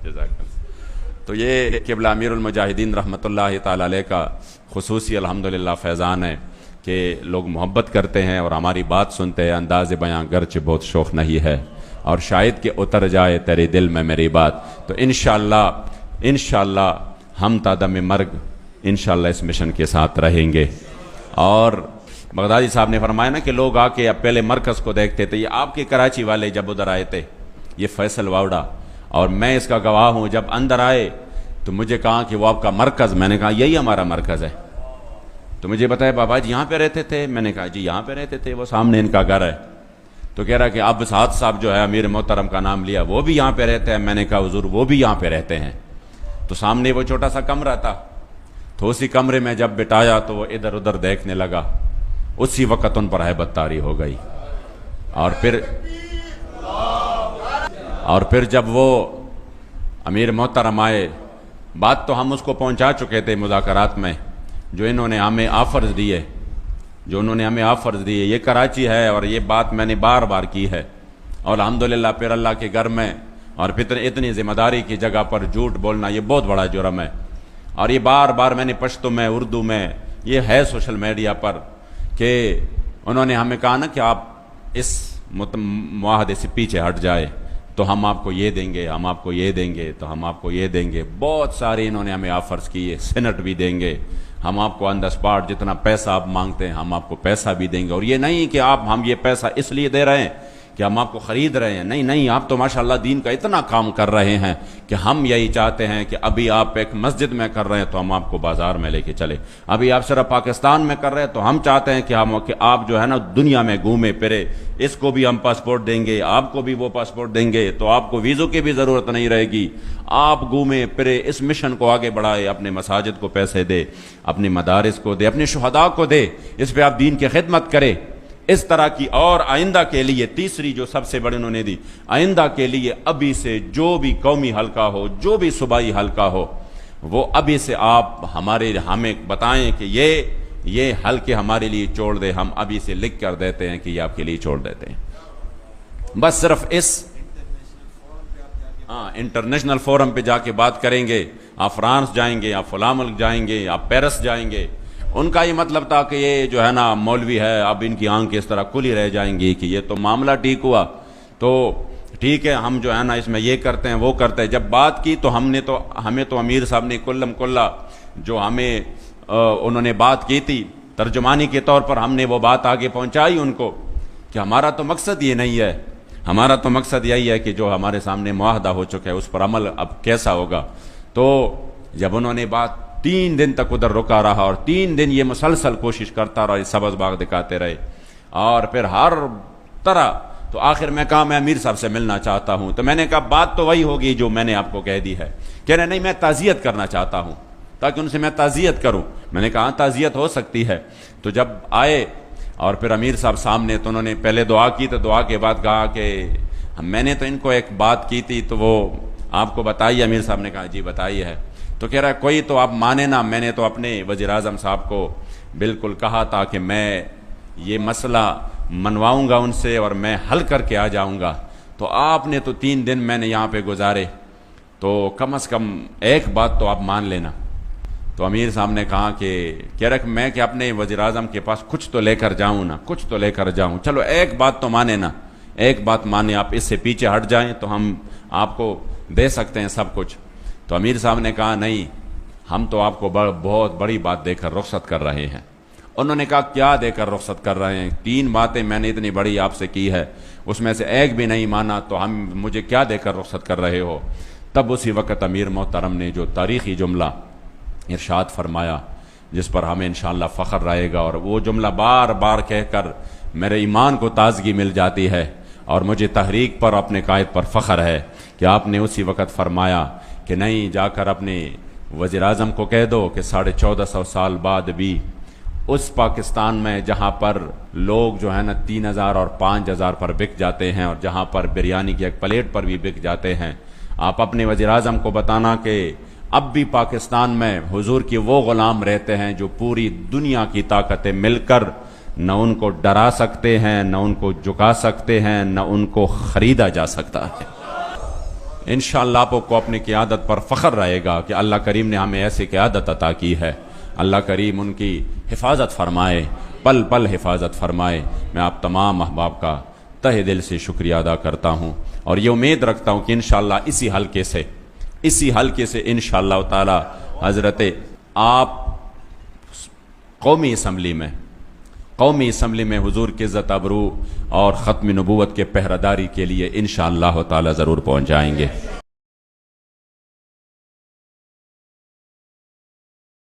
جزاک اللہ۔ تو یہ قبلہ امیر المجاہدین رحمۃ اللہ تعالی علیہ کا خصوصی الحمدللہ فیضان ہے کہ لوگ محبت کرتے ہیں اور ہماری بات سنتے ہیں، انداز بیاں گرچہ بہت شوخ نہیں ہے، اور شاید کہ اتر جائے تیرے دل میں میری بات۔ تو انشاءاللہ ہم تا دم مرگ انشاءاللہ اس مشن کے ساتھ رہیں گے۔ اور بغدادی صاحب نے فرمایا نا کہ لوگ آ کے اب پہلے مرکز کو دیکھتے تھے، یہ آپ کے کراچی والے جب ادھر آئے تھے، یہ فیصل واوڈا، اور میں اس کا گواہ ہوں، جب اندر آئے تو مجھے کہا کہ وہ آپ کا مرکز، میں نے کہا یہی ہمارا مرکز ہے۔ تو مجھے بتایا بابا جی یہاں پہ رہتے تھے، میں نے کہا جی یہاں پہ رہتے تھے، وہ سامنے ان کا گھر ہے۔ تو کہہ رہا کہ اب سعد صاحب جو ہے امیر محترم کا نام لیا، وہ بھی یہاں پہ رہتے ہیں۔ میں نے کہا حضور وہ بھی یہاں پہ رہتے ہیں۔ تو سامنے وہ چھوٹا سا کمرہ تھا، تو اسی کمرے میں جب بٹایا تو وہ ادھر ادھر دیکھنے لگا، اسی وقت ان پر ہیبت طاری ہو گئی۔ اور پھر جب وہ امیر محترم آئے، بات تو ہم اس کو پہنچا چکے تھے مذاکرات میں، جو انہوں نے ہمیں آفرز دیے، یہ کراچی ہے اور یہ بات میں نے بار بار کی ہے، اور الحمدللہ پھر اللہ کے گھر میں اور پھر اتنی ذمہ داری کی جگہ پر جھوٹ بولنا یہ بہت بڑا جرم ہے۔ اور یہ بار بار میں نے پشتو میں، اردو میں، یہ ہے سوشل میڈیا پر، کہ انہوں نے ہمیں کہا نا کہ آپ اس معاہدے سے پیچھے ہٹ جائے تو ہم آپ کو یہ دیں گے، ہم آپ کو یہ دیں گے، تو ہم آپ کو یہ دیں گے۔ بہت سارے انہوں نے ہمیں آفرز کیے، سینٹ بھی دیں گے، ہم آپ کو آن دا اسپاٹ جتنا پیسہ آپ مانگتے ہیں ہم آپ کو پیسہ بھی دیں گے، اور یہ نہیں کہ ہم یہ پیسہ اس لیے دے رہے ہیں کہ ہم آپ کو خرید رہے ہیں، نہیں، آپ تو ماشاءاللہ دین کا اتنا کام کر رہے ہیں کہ ہم یہی چاہتے ہیں کہ ابھی آپ ایک مسجد میں کر رہے ہیں تو ہم آپ کو بازار میں لے کے چلے، ابھی آپ صرف پاکستان میں کر رہے ہیں تو ہم چاہتے ہیں کہ آپ جو ہے نا دنیا میں گھومے پھرے، اس کو بھی ہم پاسپورٹ دیں گے، آپ کو بھی وہ پاسپورٹ دیں گے، تو آپ کو ویزوں کی بھی ضرورت نہیں رہے گی، آپ گھومے پھرے، اس مشن کو آگے بڑھائے، اپنے مساجد کو پیسے دے، اپنے مدارس کو دے، اپنے شہداء کو دے، اس پہ آپ دین کی خدمت کرے۔ اس طرح کی اور آئندہ کے لیے تیسری جو سب سے بڑی انہوں نے دی، آئندہ کے لیے ابھی سے جو بھی قومی حلقہ ہو، جو بھی صوبائی حلقہ ہو، وہ ابھی سے آپ ہمیں بتائیں کہ یہ حلقے ہمارے لیے چھوڑ دے، ہم ابھی سے لکھ کر دیتے ہیں کہ یہ آپ کے لیے چھوڑ دیتے ہیں۔ بس صرف انٹرنیشنل فورم پہ جا کے بات کریں گے، آپ فرانس جائیں گے، آپ فلاں ملک جائیں گے، آپ پیرس جائیں گے، ان کا یہ مطلب تھا کہ یہ جو ہے نا مولوی ہے، اب ان کی آنکھ اس طرح کھلی رہ جائیں گی کہ یہ تو معاملہ ٹھیک ہوا، تو ٹھیک ہے ہم جو ہے نا اس میں یہ کرتے ہیں وہ کرتے ہیں۔ جب بات کی تو ہمیں تو امیر صاحب نے کلم کلا جو ہمیں انہوں نے بات کی تھی ترجمانی کے طور پر، ہم نے وہ بات آگے پہنچائی ان کو کہ ہمارا تو مقصد یہ نہیں ہے، ہمارا تو مقصد یہی ہے کہ جو ہمارے سامنے معاہدہ ہو چکا ہے اس پر عمل اب کیسا ہوگا۔ تو جب انہوں نے بات 3 دن تک ادھر رکا رہا، اور 3 دن یہ مسلسل کوشش کرتا رہا، یہ سبز باغ دکھاتے رہے، اور پھر ہر طرح، تو آخر میں کہا میں امیر صاحب سے ملنا چاہتا ہوں۔ تو میں نے کہا بات تو وہی ہوگی جو میں نے آپ کو کہہ دی ہے۔ کہہ رہے نہیں میں تعزیت کرنا چاہتا ہوں، تاکہ ان سے میں تعزیت کروں۔ میں نے کہا تعزیت ہو سکتی ہے۔ تو جب آئے اور پھر امیر صاحب سامنے، تو انہوں نے پہلے دعا کی، تو دعا کے بعد کہا کہ میں نے تو ان کو ایک بات کی تھی تو وہ آپ کو بتائی۔ امیر صاحب نے کہا جی بتائی ہے۔ تو کہہ رہا ہے کوئی تو آپ مانے نا، میں نے تو اپنے وزیر اعظم صاحب کو بالکل کہا تھا کہ میں یہ مسئلہ منواؤں گا ان سے اور میں حل کر کے آ جاؤں گا، تو آپ نے تو 3 دن میں نے یہاں پہ گزارے، تو کم از کم ایک بات تو آپ مان لینا۔ تو امیر صاحب نے کہا کہ کہہ رہا کہ میں کہ اپنے وزیر اعظم کے پاس کچھ تو لے کر جاؤں نا، کچھ تو لے کر جاؤں، چلو ایک بات تو مانے نا، ایک بات مانے، آپ اس سے پیچھے ہٹ جائیں تو ہم آپ کو دے سکتے ہیں سب کچھ۔ تو امیر صاحب نے کہا نہیں، ہم تو آپ کو بہت بڑی بات دے کر رخصت کر رہے ہیں۔ انہوں نے کہا کیا دے کر رخصت کر رہے ہیں؟ 3 باتیں میں نے اتنی بڑی آپ سے کی ہے، اس میں سے ایک بھی نہیں مانا، تو مجھے کیا دے کر رخصت کر رہے ہو؟ تب اسی وقت امیر محترم نے جو تاریخی جملہ ارشاد فرمایا، جس پر ہمیں انشاءاللہ فخر رہے گا، اور وہ جملہ بار بار کہہ کر میرے ایمان کو تازگی مل جاتی ہے، اور مجھے تحریک پر اپنے قائد پر فخر ہے کہ آپ نے اسی وقت فرمایا کہ نہیں، جا کر اپنے وزیر اعظم کو کہہ دو کہ 1450 سال بعد بھی اس پاکستان میں جہاں پر لوگ جو ہے نا 3000 اور 5000 پر بک جاتے ہیں، اور جہاں پر بریانی کی ایک پلیٹ پر بھی بک جاتے ہیں، آپ اپنے وزیر اعظم کو بتانا کہ اب بھی پاکستان میں حضور کے وہ غلام رہتے ہیں جو پوری دنیا کی طاقتیں مل کر نہ ان کو ڈرا سکتے ہیں، نہ ان کو جھکا سکتے ہیں، نہ ان کو خریدا جا سکتا ہے۔ انشاءاللہ آپ کو اپنی قیادت پر فخر رہے گا کہ اللہ کریم نے ہمیں ایسی قیادت عطا کی ہے. اللہ کریم ان کی حفاظت فرمائے، پل پل حفاظت فرمائے. میں آپ تمام احباب کا تہ دل سے شکریہ ادا کرتا ہوں، اور یہ امید رکھتا ہوں کہ انشاءاللہ اسی حلقے سے انشاءاللہ تعالی حضرت آپ قومی اسمبلی میں حضور کی عزت ابرو اور ختم نبوت کے پہرہ داری کے لیے انشاءاللہ تعالی ضرور پہنچ جائیں گے.